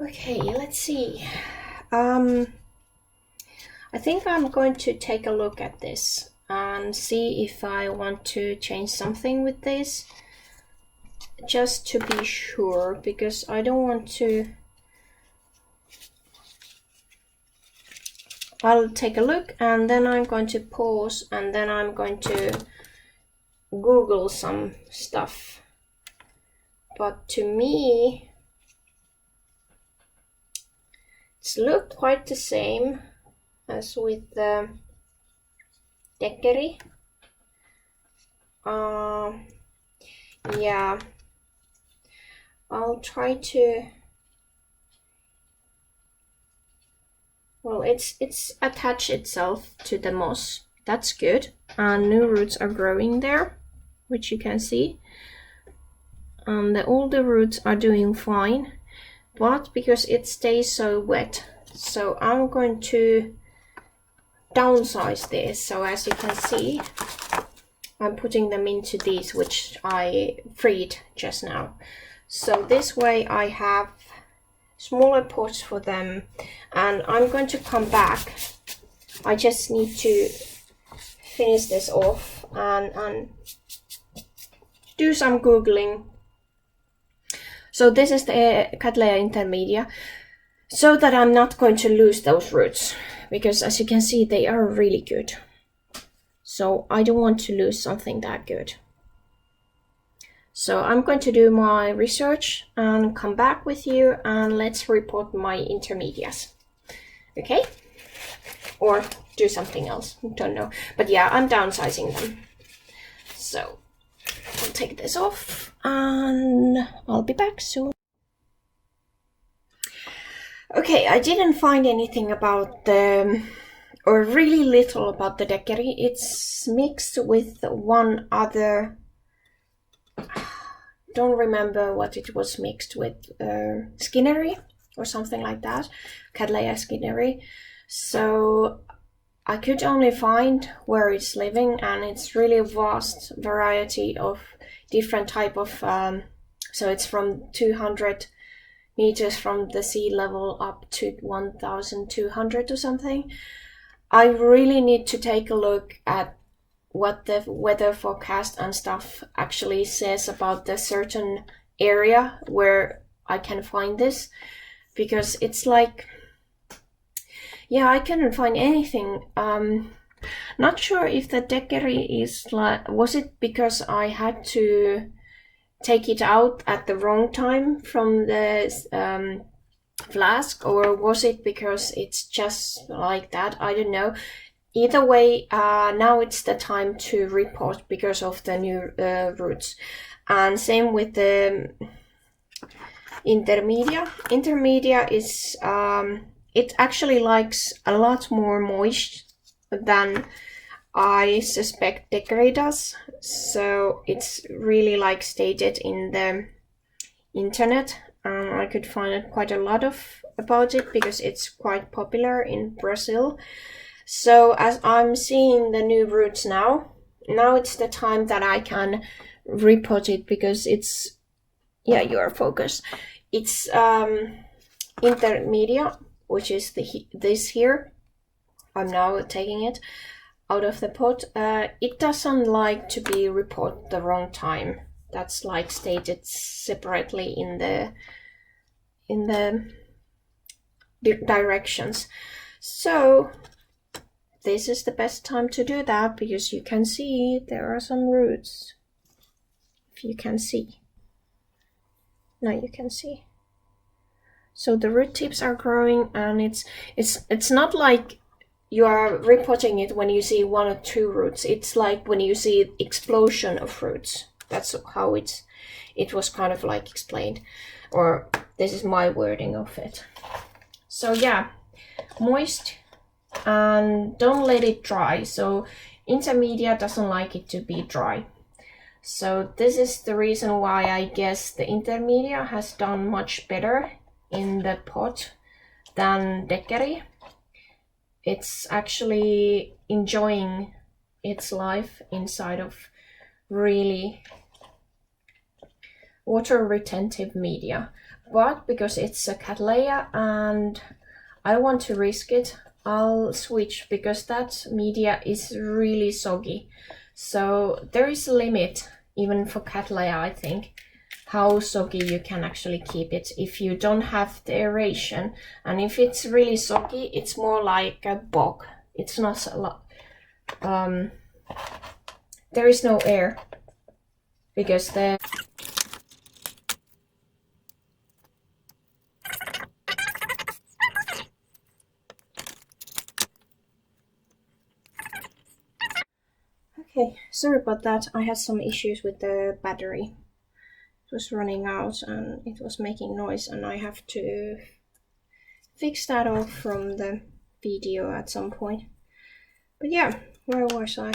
Okay, let's see. I think I'm going to take a look at this and see if I want to change something with this, just to be sure, because I don't want to. I'll take a look and then I'm going to pause and then I'm going to Google some stuff. But to me, it's looked quite the same as with the Deckeri. Yeah, I'll try to. Well, it's attached itself to the moss. That's good, and new roots are growing there, which you can see. And the older roots are doing fine, but because it stays so wet, so I'm going to downsize this. So as you can see, I'm putting them into these, which I freed just now. So this way I have smaller pots for them, and I'm going to come back. I just need to finish this off and do some Googling. So this is the Cattleya intermedia, so that I'm not going to lose those roots, because as you can see, they are really good. So I don't want to lose something that good. So I'm going to do my research and come back with you, and let's repot my intermediates. Okay? Or do something else, don't know. But yeah, I'm downsizing them. So I'll take this off and I'll be back soon. Okay, I didn't find anything about the, or really little about the Deckeri. It's mixed with one other, don't remember what it was mixed with, Skinneri or something like that, Cattleya skinneri. So I could only find where it's living, and it's really a vast variety of different type of, so it's from 200 meters from the sea level up to 1,200 or something. I really need to take a look at what the weather forecast and stuff actually says about the certain area where I can find this, because it's like, yeah, I couldn't find anything. Not sure if the Deckeri is like, was it because I had to take it out at the wrong time from the flask, or was it because it's just like that? I don't know. Either way, now it's the time to repot because of the new roots. And same with the intermedia. Intermedia is, it actually likes a lot more moist than I suspect Deckeri does. So it's really like stated in the internet. I could find quite a lot of about it because it's quite popular in Brazil. So as I'm seeing the new roots now it's the time that I can repot it, because it's, yeah, you are focused. It's intermedia, which is this here. I'm now taking it out of the pot. It doesn't like to be repot the wrong time. That's like stated separately in the directions. So this is the best time to do that, because you can see there are some roots. If you can see. Now you can see. So the root tips are growing, and it's not like you are repotting it when you see one or two roots. It's like when you see explosion of roots. That's how it was kind of like explained, or this is my wording of it. So yeah, moist, and don't let it dry. So intermedia doesn't like it to be dry. So this is the reason why I guess the intermedia has done much better in the pot than Deckeri. It's actually enjoying its life inside of really water retentive media, but because it's a Cattleya and I want to risk it, I'll switch because that media is really soggy. So there is a limit even for Cattleya, I think, how soggy you can actually keep it if you don't have the aeration. And if it's really soggy, it's more like a bog. It's not a lot. There is no air because the okay, sorry about that. I had some issues with the battery. It was running out and it was making noise, and I have to fix that off from the video at some point. But yeah, where was I?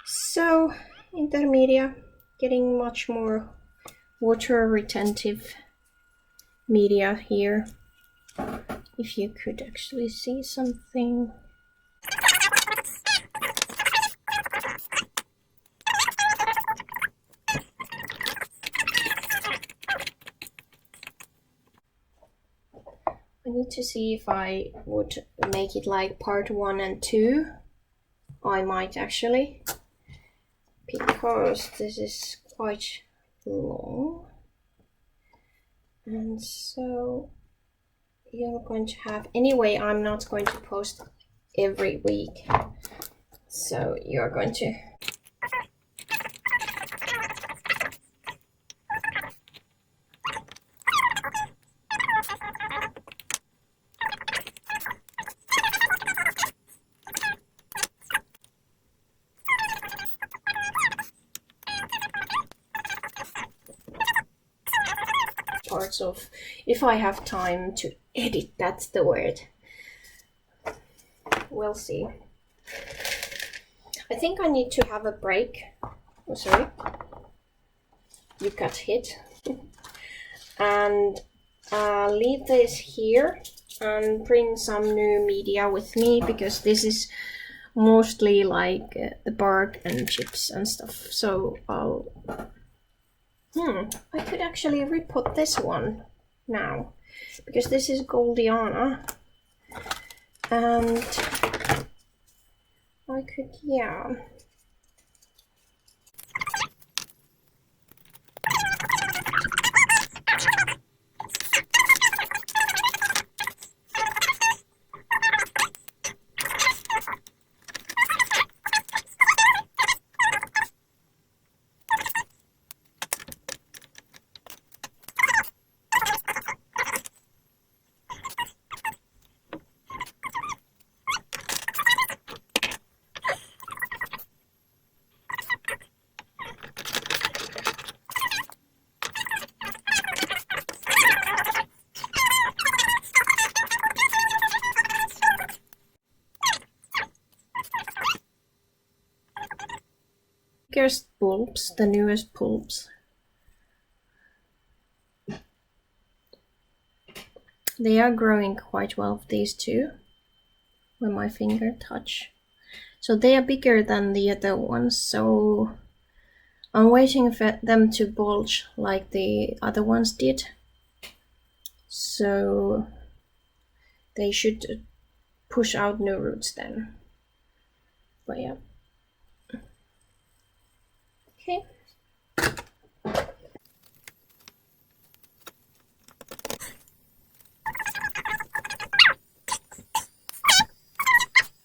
So, intermedia, getting much more water retentive media here. If you could actually see something. I need to see if I would make it like part 1 and 2. I might actually, because this is quite long. And so you're going to have, anyway, I'm not going to post every week. So you're going to parts of, if I have time to edit, that's the word. We'll see. I think I need to have a break. Oh, sorry. You got hit. And leave this here and bring some new media with me, because this is mostly like the bark and chips and stuff. So I'll I could actually repot this one now, because this is Goldiana, and I could, yeah. Biggest bulbs, the newest bulbs. They are growing quite well, these two, when my finger touch. So they are bigger than the other ones, so I'm waiting for them to bulge like the other ones did. So they should push out new roots then. But yeah. Okay.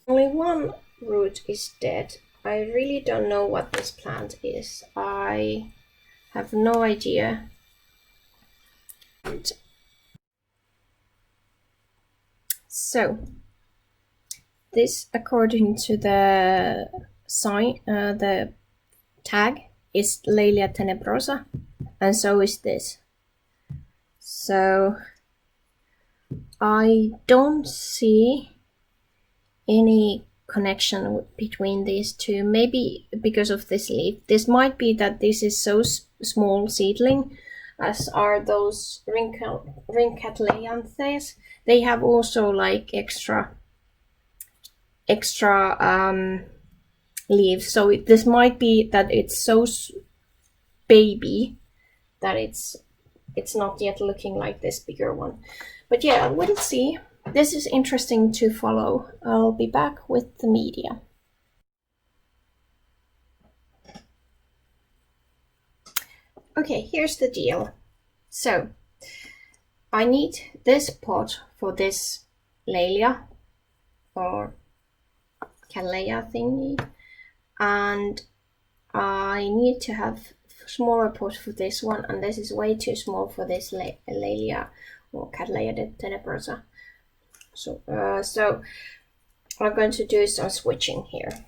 Only one root is dead. I really don't know what this plant is. I have no idea. So, this, according to the sign, the tag, is Laelia tenebrosa, and so is this. So I don't see any connection between these two. Maybe because of this leaf. This might be that this is so small seedling, as are those Ringcatleanthes. They have also like extra leaves. So this might be that it's so baby that it's not yet looking like this bigger one. But yeah, we'll see. This is interesting to follow. I'll be back with the media. Okay, here's the deal. So I need this pot for this Laelia or Cattleya thingy, and I need to have smaller pot for this one, and this is way too small for this Laelia or Cattleya tenebrosa. So I'm going to do some switching here.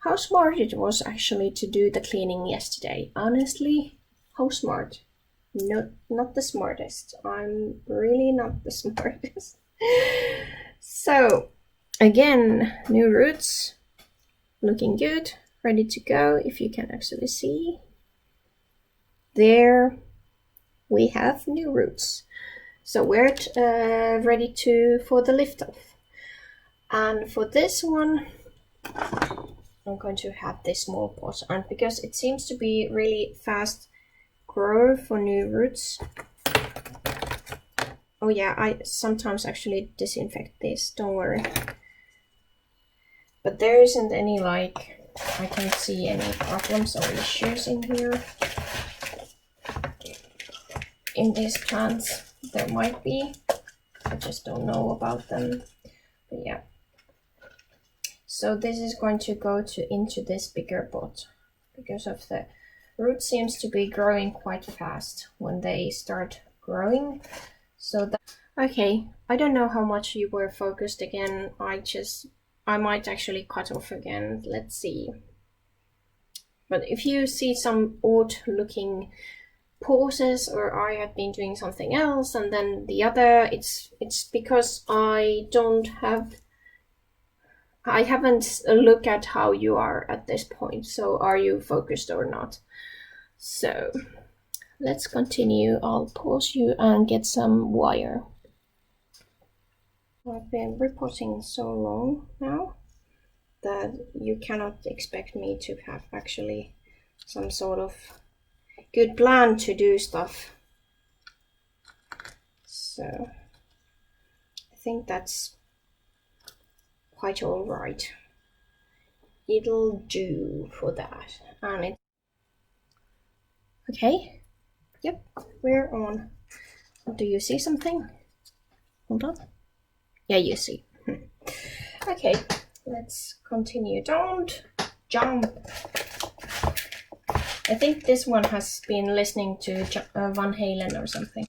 How smart it was actually to do the cleaning yesterday. Honestly, how smart. Not the smartest. I'm really not the smartest. So, again, new roots. Looking good. Ready to go, if you can actually see. There we have new roots. So we're ready for the lift off. And for this one, I'm going to have this small pot, and because it seems to be really fast grow for new roots. Oh yeah, I sometimes actually disinfect this, don't worry. But there isn't any, like, I can't see any problems or issues in here. In these plants, there might be, I just don't know about them, but yeah. So this is going to go into this bigger pot because of the root seems to be growing quite fast when they start growing. So okay, I don't know how much you were focused again. I might actually cut off again. Let's see. But if you see some odd looking pauses or I have been doing something else and then the other, it's because I haven't looked at how you are at this point. So are you focused or not? So let's continue. I'll pause you and get some wire. I've been reporting so long now that you cannot expect me to have actually some sort of good plan to do stuff. So I think that's quite all right. It'll do for that. And it. Okay. Yep, we're on. Do you see something? Hold on. Yeah, you see. Okay, let's continue. Don't jump. I think this one has been listening to Van Halen or something.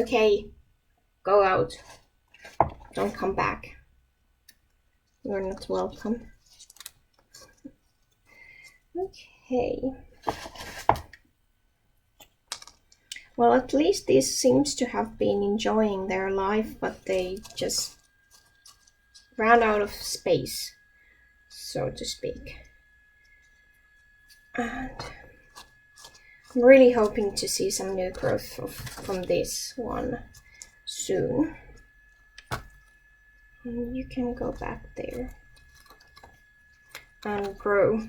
Okay, go out. Don't come back. You're not welcome. Okay. Well, at least these seems to have been enjoying their life, but they just ran out of space, so to speak. And I'm really hoping to see some new growth from this one soon. And you can go back there and grow.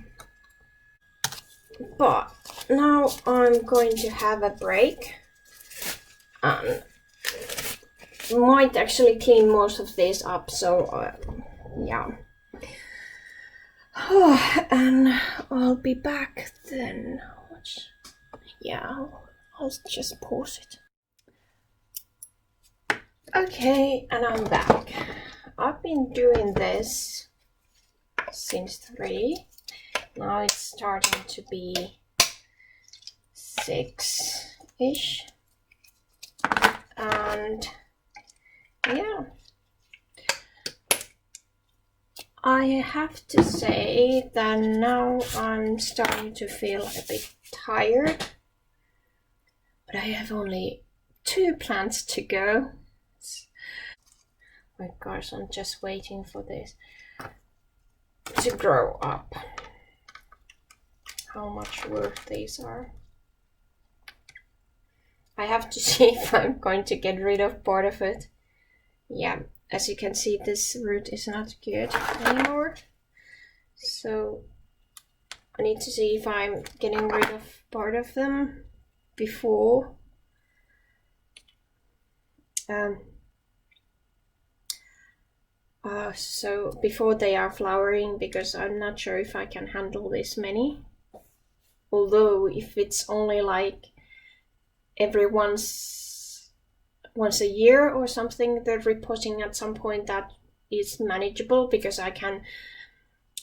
But now I'm going to have a break and might actually clean most of this up, so yeah. And I'll be back then. Yeah, I'll just pause it. Okay, and I'm back. I've been doing this since 3. Now it's starting to be 6-ish. And yeah, I have to say that now I'm starting to feel a bit tired, but I have only 2 plants to go. My gosh, I'm just waiting for this to grow up. How much worth these are. I have to see if I'm going to get rid of part of it. Yeah, as you can see, this root is not good anymore. So I need to see if I'm getting rid of part of them before so before they are flowering, because I'm not sure if I can handle this many. Although if it's only like every once a year or something, they're repotting at some point, that is manageable because I can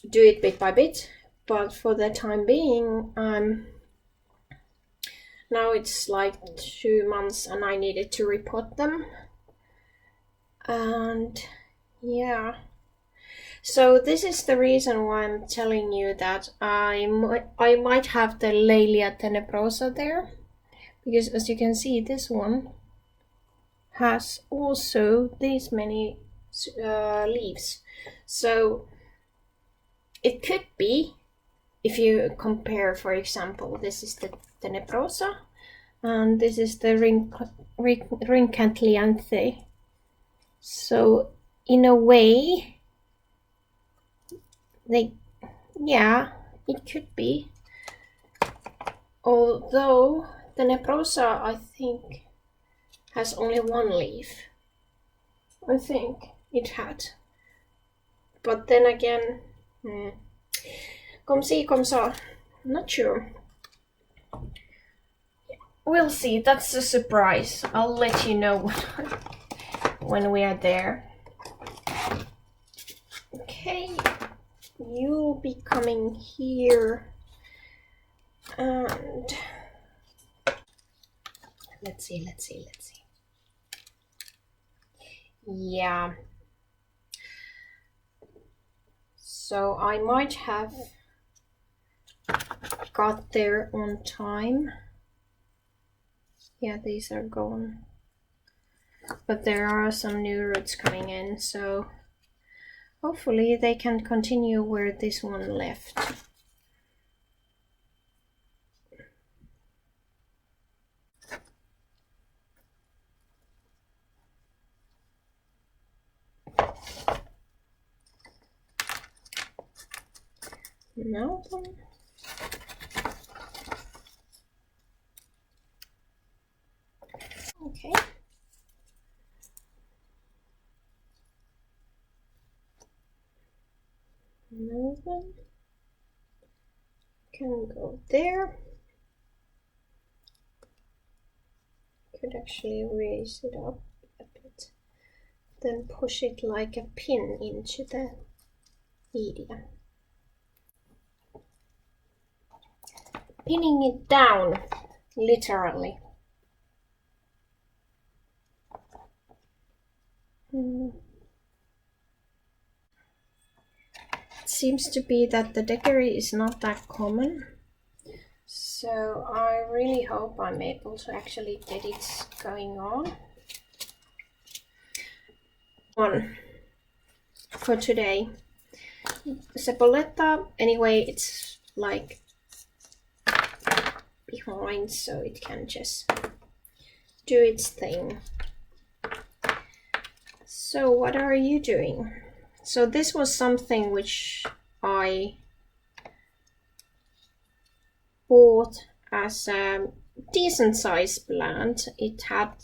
do it bit by bit. But for the time being, now it's like 2 months and I needed to repot them. And yeah, so this is the reason why I'm telling you that I might have the Laelia tenebrosa there, because as you can see, this one has also these many leaves. So it could be, if you compare, for example, this is the tenebrosa and this is the Rincantlianthe. So in a way, yeah, it could be. Although the Tenebrosa, I think, has only one leaf. I think it had. But then again, comme si, comme ça. Not sure. We'll see. That's a surprise. I'll let you know when we are there. Okay, you'll be coming here, and let's see. Yeah. So I might have got there on time. Yeah, these are gone. But there are some new roots coming in, so hopefully they can continue where this one left. No. Okay. No one can go there. Could actually raise it up a bit, then push it like a pin into the media. Pinning it down, literally. It seems to be that the daiquiri is not that common, so I really hope I'm able to actually get it going on. One for today. Cepoletta, anyway, it's like behind, so it can just do its thing. So what are you doing? So this was something which I bought as a decent size plant. It had,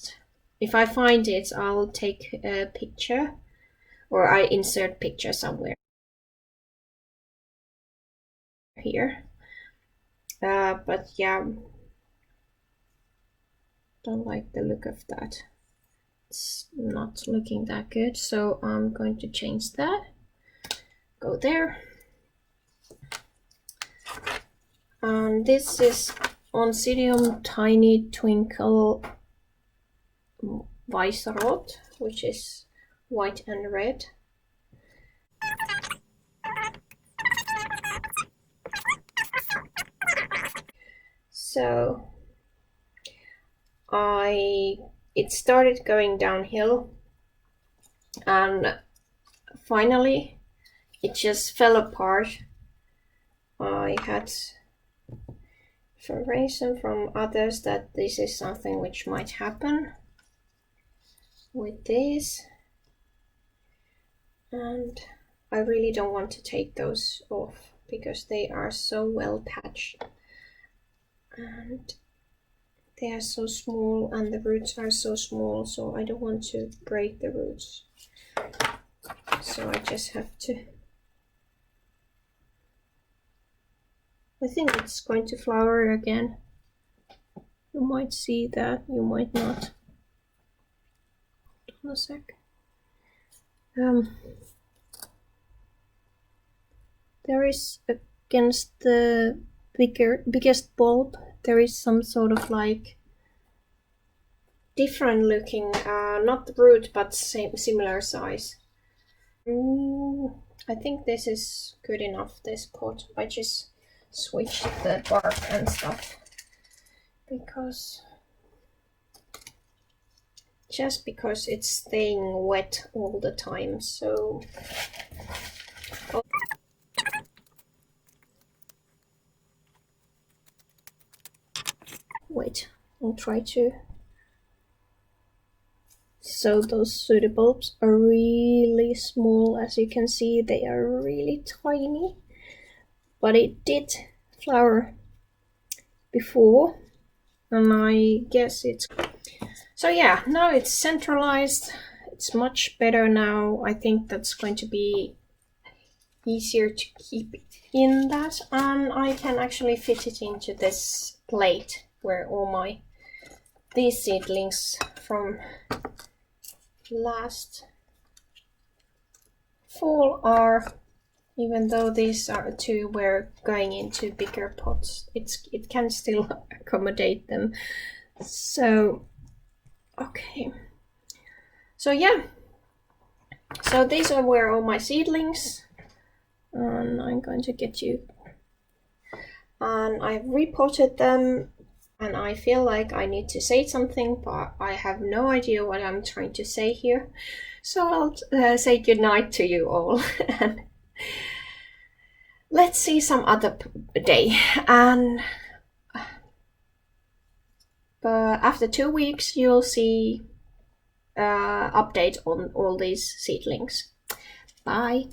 if I find it, I'll take a picture, or I insert picture somewhere here. But yeah, don't like the look of that. It's not looking that good, so I'm going to change that. Go there. And this is Oncidium Tiny Twinkle Weissrot, which is white and red. So it started going downhill, and finally it just fell apart. I had information from others that this is something which might happen with this. And I really don't want to take those off because they are so well patched and they are so small and the roots are so small, so I don't want to break the roots. So I just have to. I think it's going to flower again. You might see that, you might not. Hold on a sec. There is, against the biggest bulb, there is some sort of like different looking, not the root, but similar size. I think this is good enough, this pot. I just switched the bark and stuff because it's staying wet all the time, so wait, I'll try to. So those pseudobulbs are really small, as you can see, they are really tiny, but it did flower before, and I guess it's. So yeah, now it's centralized, it's much better now. I think that's going to be easier to keep in that, and I can actually fit it into this plate where all these seedlings from last fall are, even though these are two were going into bigger pots, it can still accommodate them. So okay, so yeah, so these were all my seedlings, and I'm going to get you, and I've repotted them, and I feel like I need to say something, but I have no idea what I'm trying to say here, so I'll say goodnight to you all and let's see some other day. And but after 2 weeks you'll see update on all these seedlings. Bye.